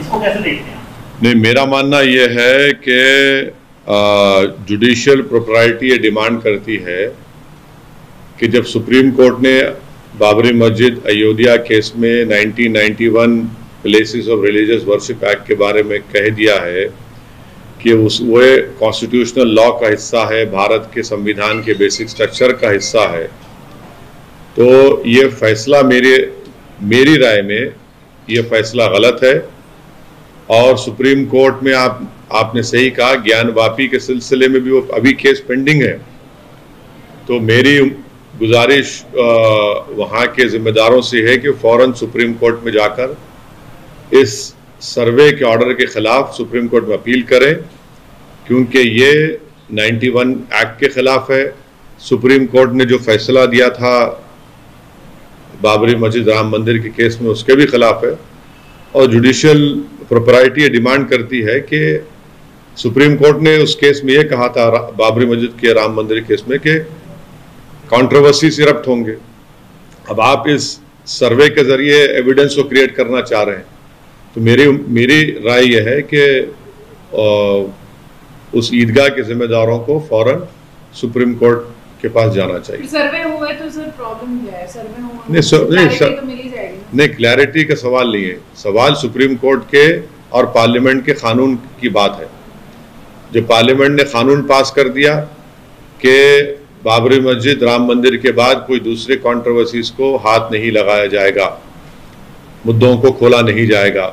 इसको कैसे देखते हैं? नहीं, मेरा मानना यह है कि जुडिशियल प्रोप्राइटी ये डिमांड करती है कि जब सुप्रीम कोर्ट ने बाबरी मस्जिद अयोध्या केस में 1991 places of religious worship act के बारे में कह दिया है कि वो कॉन्स्टिट्यूशनल लॉ का हिस्सा है, भारत के संविधान के बेसिक स्ट्रक्चर का हिस्सा है, तो ये फैसला मेरी राय में ये फैसला गलत है। और सुप्रीम कोर्ट में आपने सही कहा, ज्ञानवापी के सिलसिले में भी वो अभी केस पेंडिंग है। तो मेरी गुजारिश वहाँ के जिम्मेदारों से है कि फौरन सुप्रीम कोर्ट में जाकर इस सर्वे के ऑर्डर के खिलाफ सुप्रीम कोर्ट में अपील करें, क्योंकि ये 91 एक्ट के खिलाफ है। सुप्रीम कोर्ट ने जो फैसला दिया था बाबरी मस्जिद राम मंदिर के केस में उसके भी खिलाफ है। और जुडिशियल प्रोप्राइटी डिमांड करती है कि सुप्रीम कोर्ट ने उस केस में ये कहा था बाबरी मस्जिद के राम मंदिर केस में कि कंट्रोवर्सी इरप्ट होंगे। अब आप इस सर्वे के जरिए एविडेंस को क्रिएट करना चाह रहे हैं, तो मेरी राय यह है कि उस ईदगाह के जिम्मेदारों को फौरन सुप्रीम कोर्ट के पास जाना चाहिए। सर्वे हुआ है तो सर प्रॉब्लम क्या है? सर्वे हुआ नहीं, क्लैरिटी का सवाल नहीं है, सवाल सुप्रीम कोर्ट के और पार्लियामेंट के कानून की बात है। जो पार्लियामेंट ने कानून पास कर दिया कि बाबरी मस्जिद राम मंदिर के बाद कोई दूसरे कंट्रोवर्सीज को हाथ नहीं लगाया जाएगा, मुद्दों को खोला नहीं जाएगा।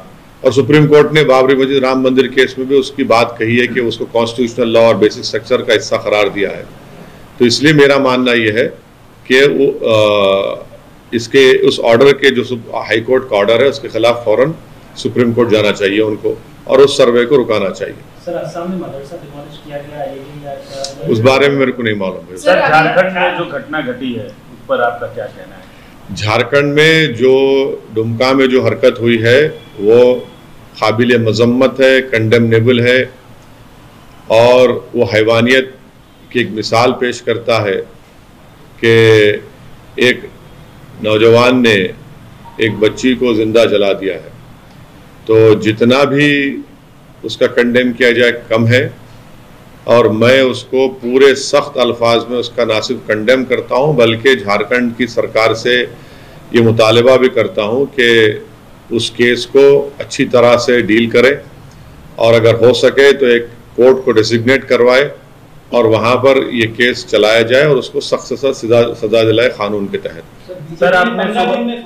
और सुप्रीम कोर्ट ने बाबरी मस्जिद राम मंदिर केस में भी उसकी बात कही है कि उसको कॉन्स्टिट्यूशनल लॉ और बेसिक स्ट्रक्चर का हिस्सा करार दिया है। तो इसलिए मेरा मानना यह है कि इसके उस ऑर्डर के जो हाई कोर्ट का ऑर्डर है उसके खिलाफ फौरन सुप्रीम कोर्ट जाना चाहिए उनको और उस सर्वे को रुकाना चाहिए। सर, असम में मदरसा डिमोलिश किया गया, उस बारे में मेरे को नहीं मालूम है। सर, झारखंड में जो घटना घटी है उस पर आपका क्या कहना है? झारखंड में जो दुमका में जो हरकत हुई है वो काबिल मजम्मत है, कंडेमनेबल है, और वो हैवानियत की एक मिसाल पेश करता है कि एक नौजवान ने एक बच्ची को जिंदा जला दिया है। तो जितना भी उसका कंडेम किया जाए कम है, और मैं उसको पूरे सख्त अल्फाज में उसका ना सिर्फ कंडेम करता हूँ बल्कि झारखंड की सरकार से ये मुतालबा भी करता हूँ कि उस केस को अच्छी तरह से डील करे, और अगर हो सके तो एक कोर्ट को डेजिग्नेट करवाए और वहाँ पर ये केस चलाया जाए और उसको सख्त से सख्त सजा दिलाए कानून के तहत। सर, आपने